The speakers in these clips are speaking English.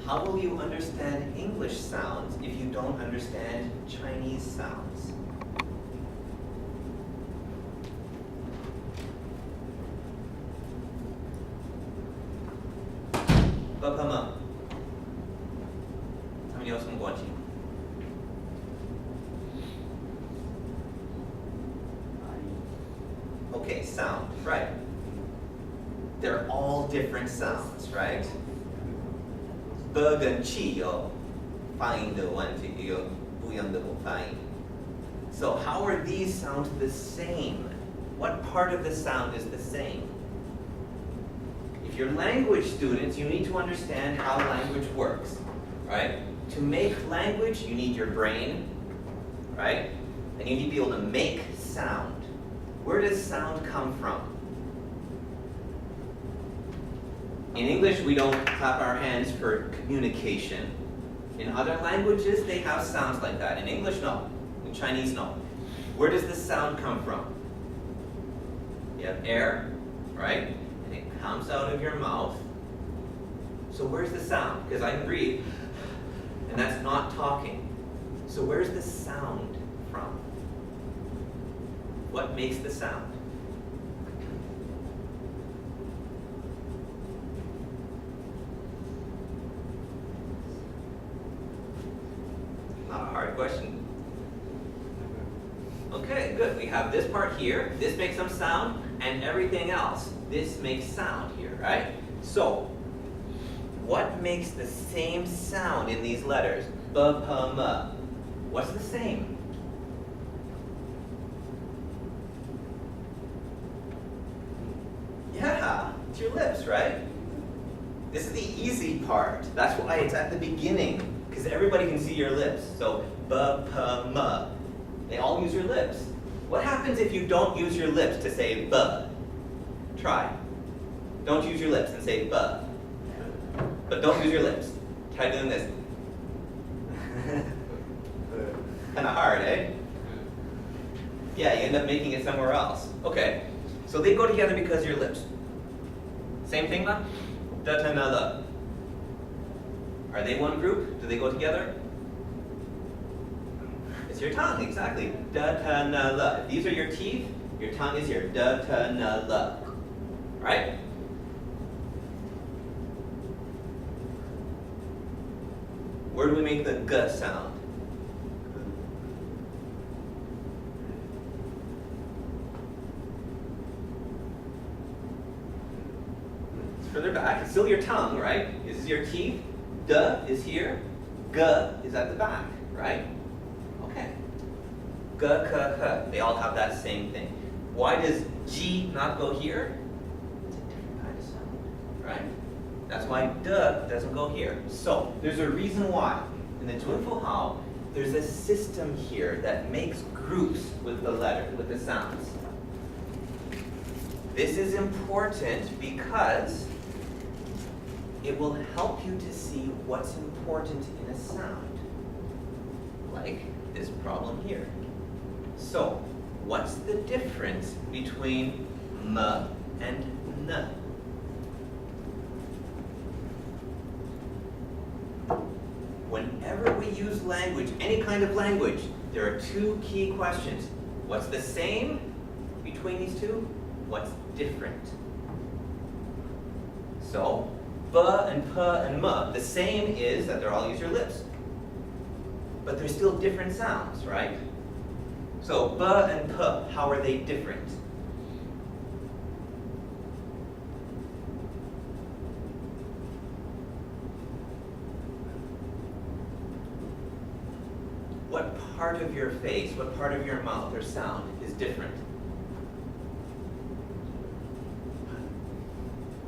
How will you understand English sounds if you don't understand Chinese sounds? Bapama. 他们有什么关系？ Okay, sound, right. They're all different sounds, right? B 跟 qi 有发音的问题，有不一样的发音。So how are these sounds the same? What part of the sound is the same? If you're language students, you need to understand how language works, right? To make language, you need your brain, right? And you need to be able to make sound. Where does sound come from? In English, we don't clap our hands for communication. In other languages, they have sounds like that. In English, no. In Chinese, no. Where does the sound come from? You have air, right? And it comes out of your mouth. So where's the sound? Because I can breathe, and that's not talking. So where's the sound from? What makes the sound? Not a hard question. Okay, good. We have this part here. This makes some sound, and everything else. This makes sound here, right? So, what makes the same sound in these letters? B, P, M. What's the same? Yeah, it's your lips, right? This is the easy part. That's why it's at the beginning, because everybody can see your lips. So, B, P, M. They all use your lips. What happens if you don't use your lips to say B? Try. Don't use your lips and say B. But don't use your lips. Try doing this. Kind of hard, eh? Yeah, you end up making it somewhere else. Okay. So they go together because of your lips. Same thing, ma? Da, ta, na, la. Are they one group? Do they go together? It's your tongue, exactly. Da, ta, na, la. If these are your teeth, your tongue is here. Da, ta, na, la. Right? Where do we make the G sound? It's further back. It's still your tongue, right? This is your teeth. D is here. G is at the back, right? Okay. G, K, K. They all have that same thing. Why does G not go here? It's a different kind of sound, right? That's why D doesn't go here. So, there's a reason why. In the 准符号, there's a system here that makes groups with the letter, with the sounds. This is important because it will help you to see what's important in a sound. Like this problem here. So, what's the difference between M and N? Whenever we use language, any kind of language, there are two key questions. What's the same between these two? What's different? So, B and P and M, the same is that they're all use your lips. But they're still different sounds, right? So, B and P, how are they different? What part of your face, what part of your mouth or sound is different?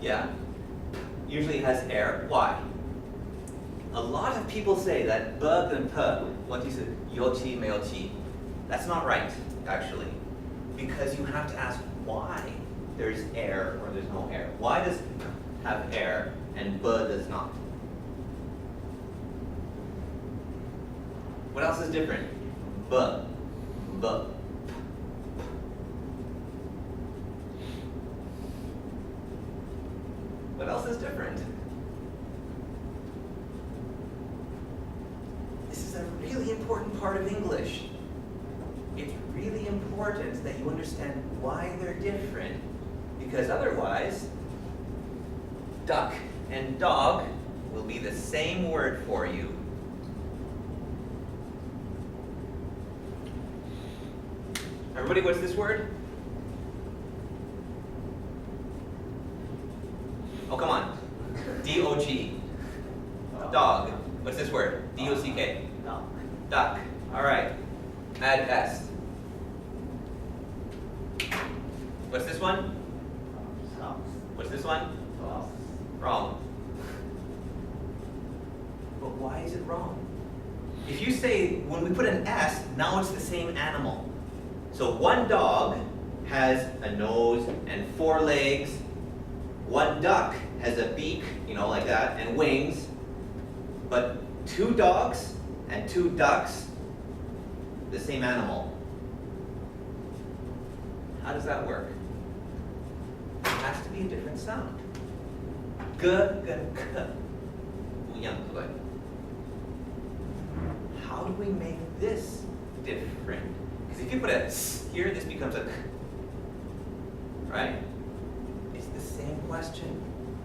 Yeah? Usually has air. Why? A lot of people say that B and P, what you said, 有气没有气. That's not right, actually. Because you have to ask why there's air or there's no air. Why does P have air and B does not? What else is different? B, B, P. What else is different? a really important part of English. It's really important that you understand why they're different, because otherwise, duck and dog will be the same word for you. Everybody, what's this word? Oh, come on. D-O-G. Dog. What's this word? D-O-C-K. Duck. Duck. All right. Add S. What's this one? Socks. What's this one? Socks. Wrong. But why is it wrong? If you say, when we put an S, now it's the same animal. So one dog has a nose and 4 legs. One duck has a beak, like that, and wings. But 2 dogs and 2 ducks, the same animal. How does that work? It has to be a different sound. G 跟 k 不一样，对不对？ How do we make this different? Because if you put a s here, this becomes a k. Right? It's the same question.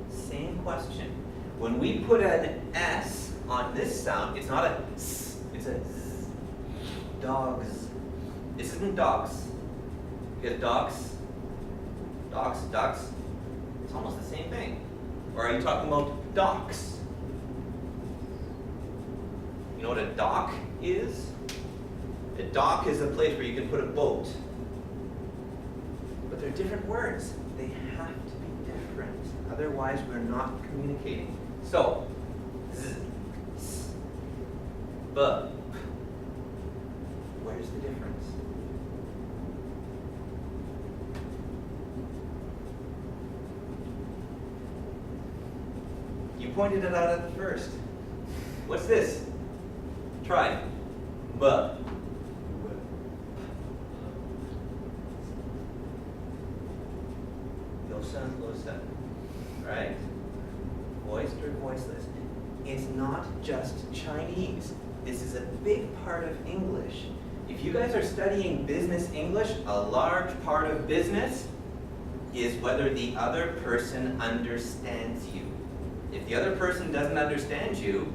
Same question. When we put an S on this sound, it's not a s, it's a z. Dogs. This isn't dogs. Because dogs, ducks, it's almost the same thing. Or are you talking about docks? You know what a dock is? A dock is a place where you can put a boat. But they're different words. They have to be different. Otherwise, we're not communicating. So, z, s, b. Where's the difference? You pointed it out at the first. What's this? Try. B. Yosan, losan. Right? Voiced or voiceless. It's not just Chinese. This is a big part of English. If you guys are studying business English, a large part of business is whether the other person understands you. If the other person doesn't understand you,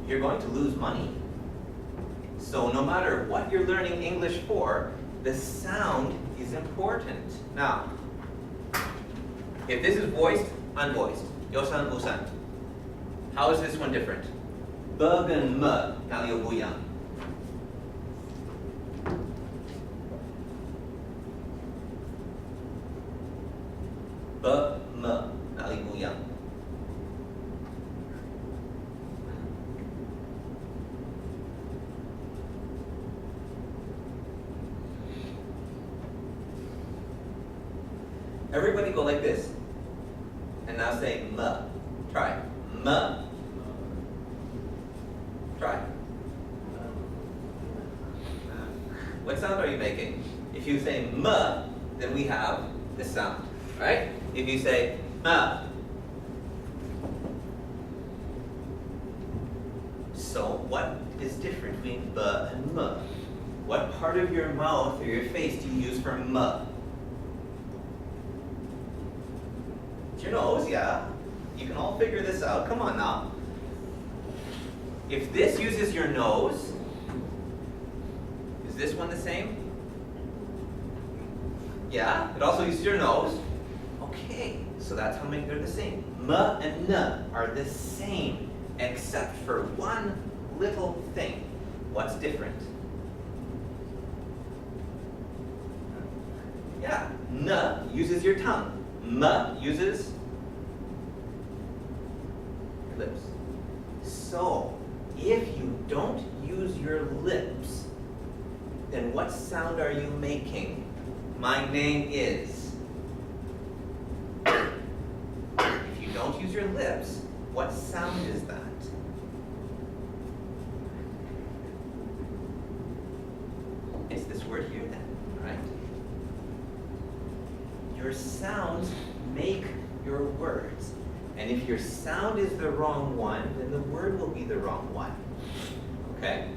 you're going to lose money. So no matter what you're learning English for, the sound is important. Now, if this is voiced, unvoiced, yosan, usan, how is this one different? B 跟 m 哪里有不一样？ B, m 哪里不一样？ Everybody go like this. And now say m. Try. M. Try. What sound are you making? If you say m, then we have this sound, right? If you say m. So what is different between b and m? What part of your mouth or your face do you use for m? It's your nose, yeah. You can all figure this out. Come on now. If this uses your nose, is this one the same? Yeah, it also uses your nose. Okay, so that's how many they're the same. M and N are the same, except for one little thing. What's different? Yeah, N uses your tongue. M uses your lips. So, if you don't use your lips, then what sound are you making? My name is. If you don't use your lips, what sound is that? It's this word here then, right? Your sounds make your words. And if your sound is the wrong one, then the word will be the wrong one. Okay?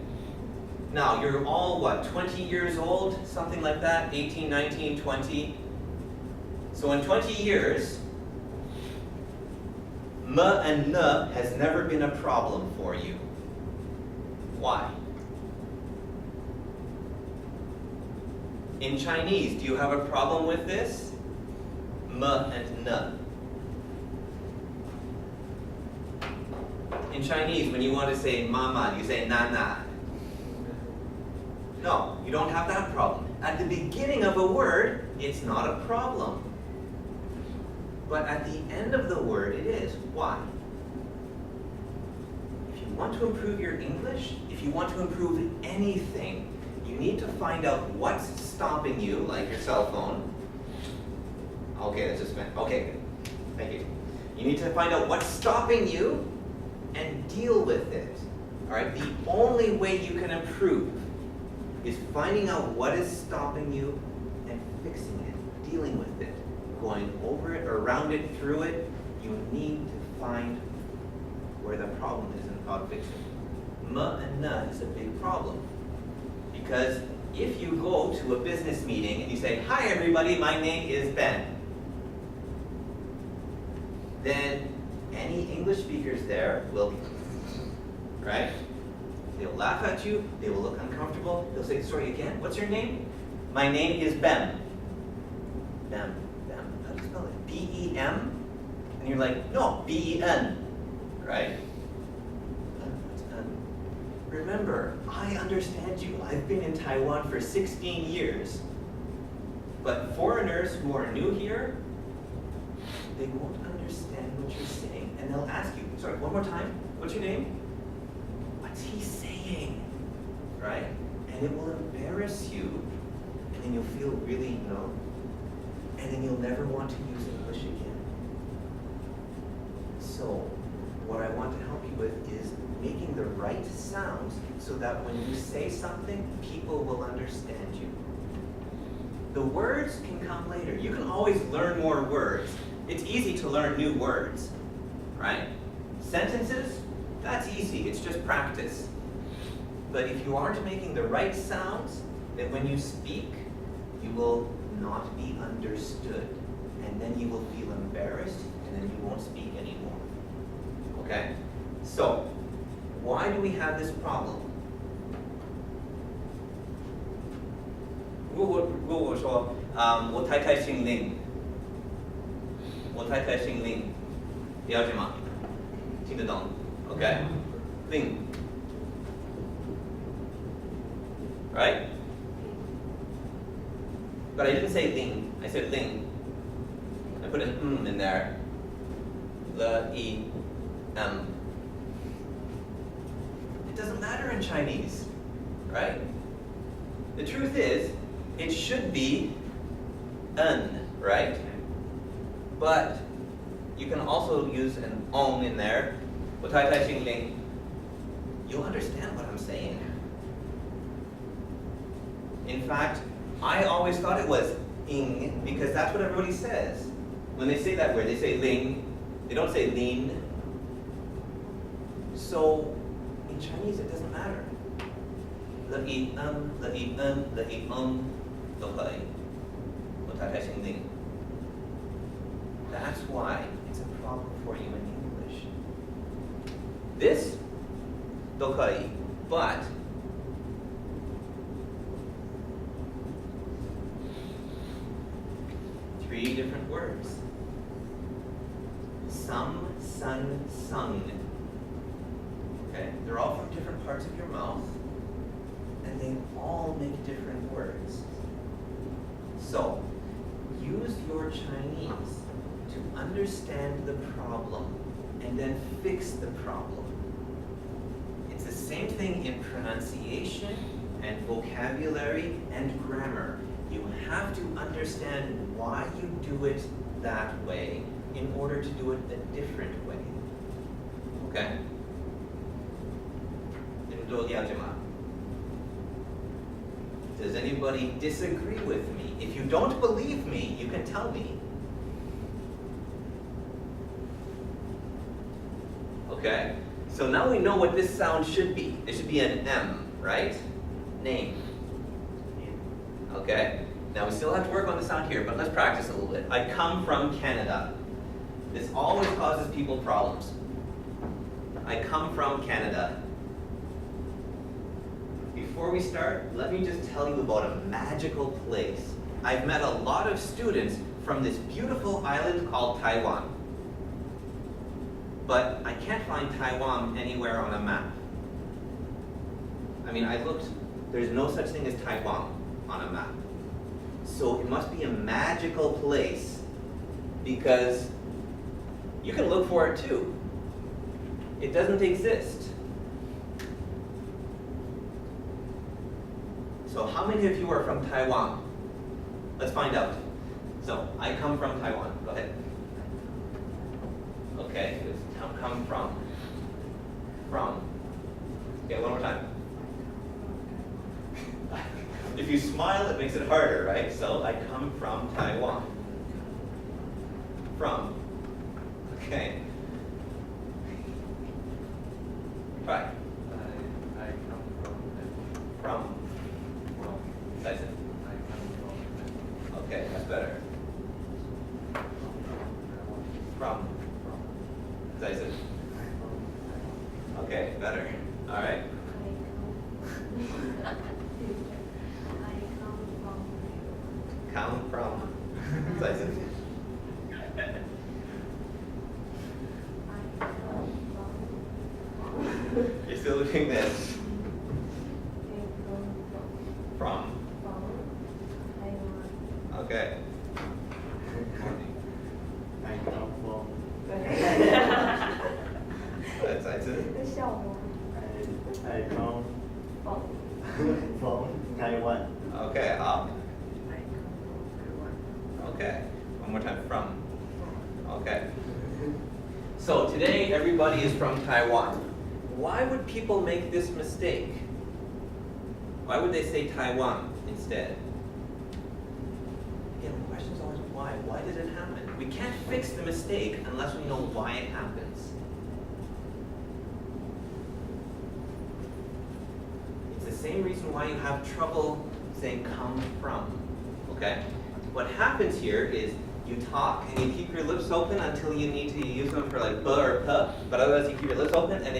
Now, you're all, what, 20 years old? Something like that? 18, 19, 20? So in 20 years, M and N has never been a problem for you. Why? In Chinese, do you have a problem with this? M and N. In Chinese, when you want to say mama, you say nana. No, you don't have that problem. At the beginning of a word, it's not a problem. But at the end of the word, it is. Why? If you want to improve your English, if you want to improve anything, you need to find out what's stopping you, like your cell phone. Okay, that's just okay, good. Thank you. You need to find out what's stopping you and deal with it. All right? The only way you can improve is finding out what is stopping you and fixing it, dealing with it, going over it, around it, through it. You need to find where the problem is and how to fix it. M and N is a big problem. Because if you go to a business meeting and you say, "Hi everybody, my name is Ben," then any English speakers there will be, right? They'll laugh at you, they will look uncomfortable, they'll say, "Sorry again, what's your name?" "My name is Ben." Ben, how do you spell it? B-E-M? And you're like, "No, B-E-N," right? Remember, I understand you. I've been in Taiwan for 16 years. But foreigners who are new here, they won't understand what you're saying. And they'll ask you, "Sorry, one more time. What's your name?" "What's he saying?" Right? And it will embarrass you. And then you'll feel really, and then you'll never want to use English again. So, what I want to help you with is making the right sounds so that when you say something, people will understand you. The words can come later. You can always learn more words. It's easy to learn new words, right? Sentences, that's easy. It's just practice. But if you aren't making the right sounds, then when you speak, you will not be understood. And then you will feel embarrassed, and then you won't speak anymore. Okay? So, why do we have this problem? 如果我说我太太姓林，我太太姓林，了解吗？听得懂 ？Okay? 林 Right? But I didn't say Ling, I said Ling. I put an in there. L-E-M. It doesn't matter in Chinese, right? The truth is, it should be N, right? But you can also use an ong in there. 我太太姓林. You'll understand what I'm saying. In fact, I always thought it was ing because that's what everybody says. When they say that word, they say ling. They don't say lin. So, in Chinese, it doesn't matter. Le-i-em, le-i-em, le-i-em, 都可以. 我太太姓林. That's why it's a problem for you in English. This, 都可以, but three different words. Some, sun, sung. Okay? They're all from different parts of your mouth, and they all make different words. So, use your Chinese to understand the problem and then fix the problem. It's the same thing in pronunciation and vocabulary and grammar. You have to understand why you do it that way in order to do it a different way. Okay? Does anybody disagree with me? If you don't believe me, you can tell me. Okay? So now we know what this sound should be. It should be an M, right? Name. Okay? Now we still have to work on the sound here, but let's practice a little bit. I come from Canada. This always causes people problems. I come from Canada. Before we start, let me just tell you about a magical place. I've met a lot of students from this beautiful island called Taiwan. But I can't find Taiwan anywhere on a map. I mean, I looked, there's no such thing as Taiwan on a map. So it must be a magical place because you can look for it too. It doesn't exist. So how many of you are from Taiwan? Let's find out. So, I come from Taiwan. Go ahead. Okay, come from. From. Okay, one more time. If you smile, it makes it harder, right? So, I come from Taiwan. From. Okay. Right. I come From. That's it. Okay, that's better. From. That's it. Okay, better. All right. Come from. That's it. You're still doing this. From. Okay. I come from. That's it. I come from Taiwan. Okay, up. Okay. One more time. From. Okay. So today everybody is from Taiwan. Why would people make this mistake? Why would they say Taiwan instead? Again, the question is always why? Why did it happen? We can't fix the mistake unless we know why it happens. It's the same reason why you have trouble saying come from, okay? What happens here is you talk and you keep your lips open until you need to use them for like b or p, but otherwise you keep your lips open and